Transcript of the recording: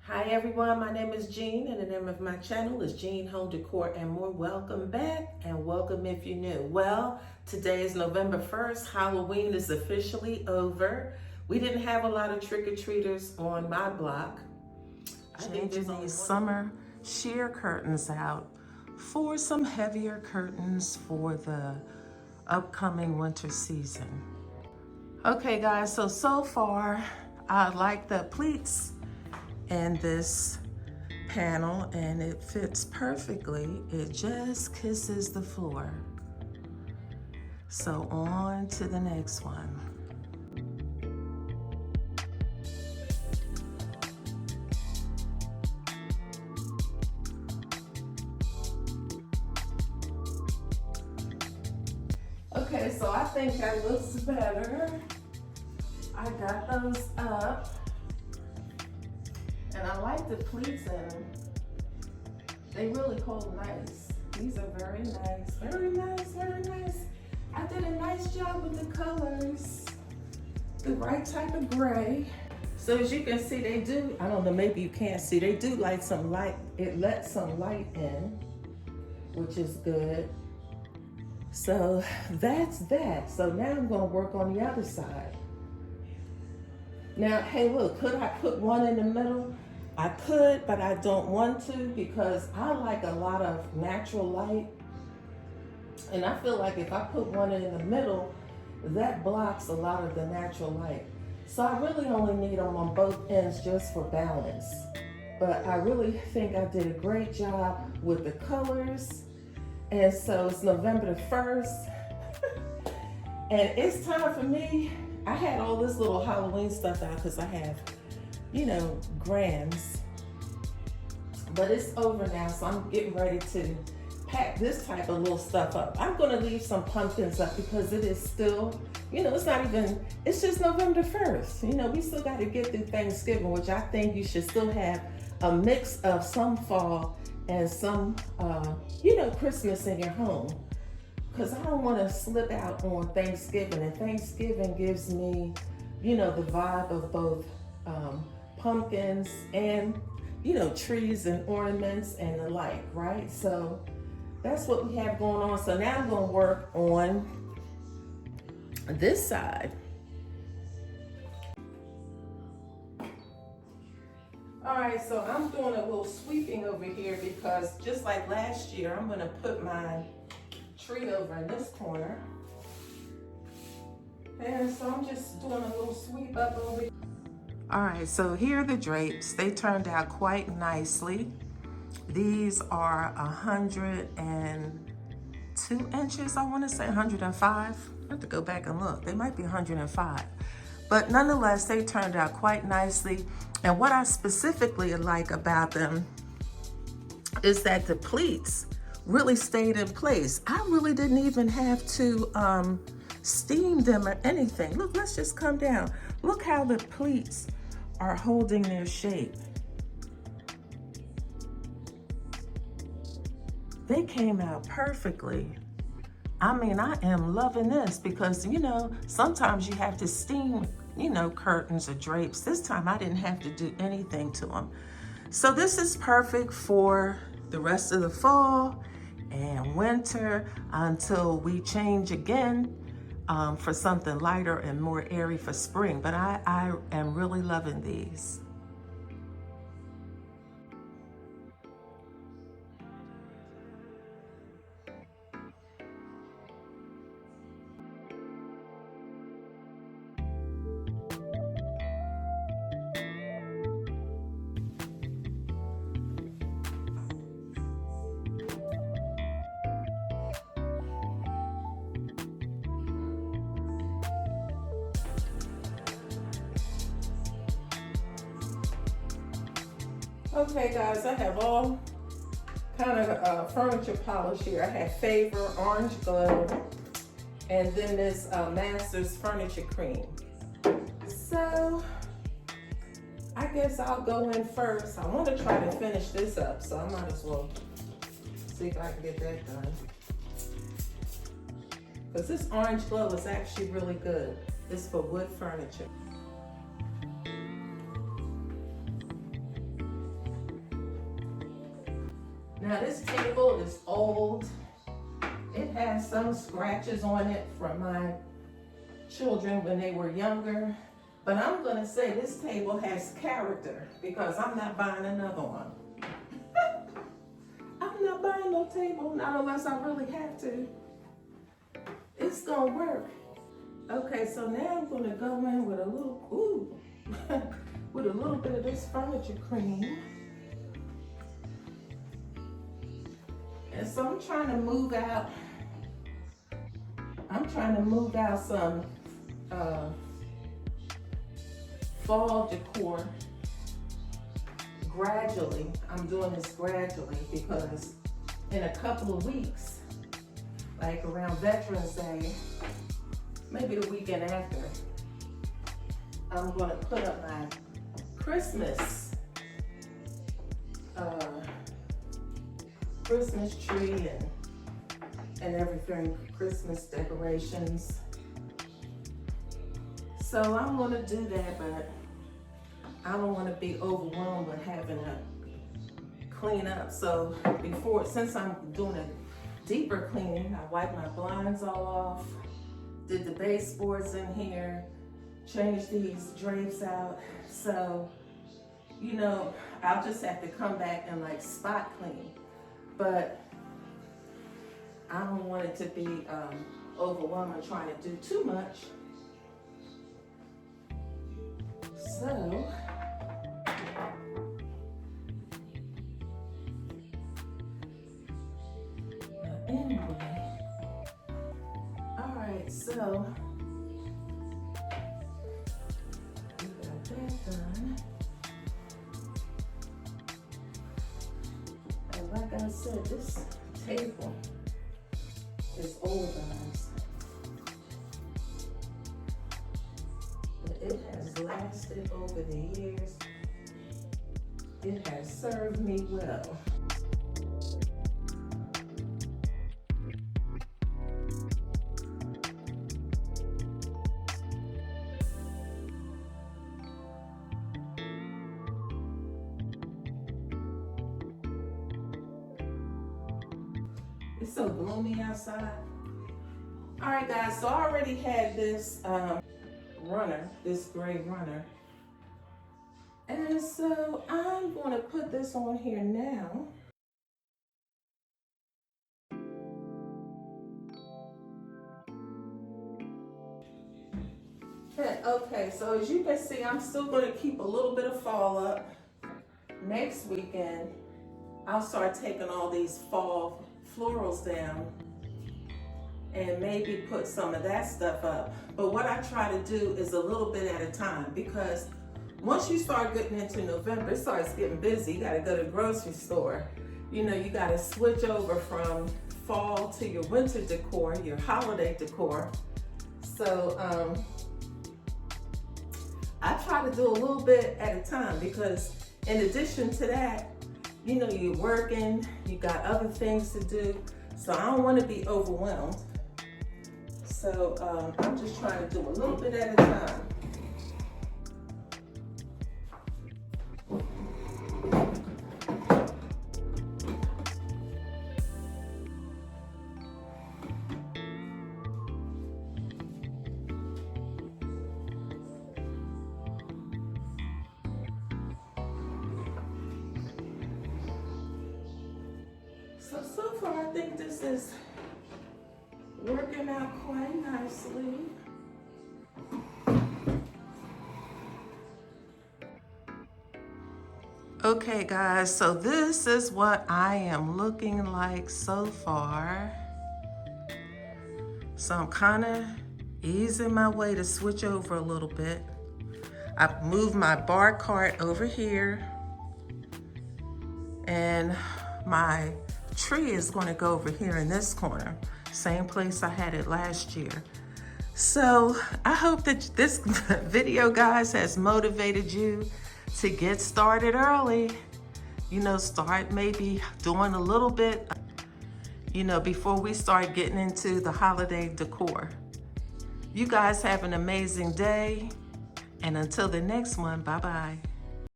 Hi everyone, my name is Jean and the name of my channel is Jean Home Decor and More. Welcome back and welcome if you're new. Well, today is November 1st. Halloween is officially over. We didn't have a lot of trick-or-treaters on my block. Changing these summer sheer curtains out for some heavier curtains for the upcoming winter season. Okay guys, so far I like the pleats in this panel and it fits perfectly. It just kisses the floor. So on to the next one. Okay, so I think that looks better. I got those up. And I like the pleats in them. They really hold nice. These are very nice, very nice, very nice. I did a nice job with the colors. The right type of gray. So as you can see, they do, I don't know, maybe you can't see, they do like some light, it lets some light in, which is good. So that's that. So now I'm gonna work on the other side. Now, hey, look, could I put one in the middle? I could, but I don't want to because I like a lot of natural light. And I feel like if I put one in the middle, that blocks a lot of the natural light. So I really only need them on both ends just for balance. But I really think I did a great job with the colors. And so it's November the 1st. And it's time for me. I had all this little Halloween stuff out because I have, you know, grams. But it's over now, so I'm getting ready to pack this type of little stuff up. I'm gonna leave some pumpkins up because it is still, you know, it's not even, it's just November 1st. You know, we still gotta get through Thanksgiving, which I think you should still have a mix of some fall and some, you know, Christmas in your home. Because I don't want to slip out on Thanksgiving, and Thanksgiving gives me, you know, the vibe of both pumpkins and, you know, trees and ornaments and the like, right? So that's what we have going on. So now I'm going to work on this side. All right, so I'm doing a little sweeping over here because just like last year, I'm going to put my tree over in this corner. And so I'm just doing a little sweep up over here. All right, so here are the drapes. They turned out quite nicely. These are 102 inches, I want to say 105. I have to go back and look. They might be 105. But nonetheless, they turned out quite nicely. And what I specifically like about them is that the pleats really stayed in place. I really didn't even have to steam them or anything. Look, let's just come down. Look how the pleats are holding their shape. They came out perfectly. I mean, I am loving this because, you know, sometimes you have to steam, you know, curtains or drapes. This time I didn't have to do anything to them. So this is perfect for the rest of the fall and winter until we change again for something lighter and more airy for spring. But I am really loving these. Okay guys, I have all kind of furniture polish here. I have Favor, Orange Glow, and then this Masters Furniture Cream. So I guess I'll go in first. I want to try to finish this up, so I might as well see if I can get that done. Because this Orange Glow is actually really good. It's for wood furniture. Now this table is old. It has some scratches on it from my children when they were younger. But I'm gonna say this table has character because I'm not buying another one. I'm not buying no table, not unless I really have to. It's gonna work. Okay, so now I'm gonna go in with a little, with a little bit of this furniture cream. And so I'm trying to move out some fall decor gradually. I'm doing this gradually because in a couple of weeks, like around Veterans Day, maybe the weekend after, I'm gonna put up my Christmas tree and everything, Christmas decorations. So I'm gonna do that, but I don't wanna be overwhelmed with having to clean up. So since I'm doing a deeper cleaning, I wiped my blinds all off, did the baseboards in here, changed these drapes out. So, you know, I'll just have to come back and like spot clean. But I don't want it to be overwhelming trying to do too much. So, anyway, all right, so we got that done. And like I said, this table is old, guys. But it has lasted over the years. It has served me well. It's so gloomy outside. All right, guys, so I already had this runner, this gray runner. And so I'm gonna put this on here now. Okay, so as you can see, I'm still gonna keep a little bit of fall up. Next weekend, I'll start taking all these fall florals down and maybe put some of that stuff up. But what I try to do is a little bit at a time, because once you start getting into November, it starts getting busy. You gotta go to the grocery store. You know, you gotta switch over from fall to your winter decor, your holiday decor. So I try to do a little bit at a time, because in addition to that, you know, you're working, you got other things to do. So I don't want to be overwhelmed. So I'm just trying to do a little bit at a time. So far, I think this is working out quite nicely. Okay, guys, so this is what I am looking like so far. So I'm kind of easing my way to switch over a little bit. I've moved my bar cart over here, and my tree is going to go over here in this corner, same place I had it last year. So I hope that this video, guys, has motivated you to get started early. You know, start maybe doing a little bit, you know, before we start getting into the holiday decor. You guys have an amazing day, and until the next one, bye-bye.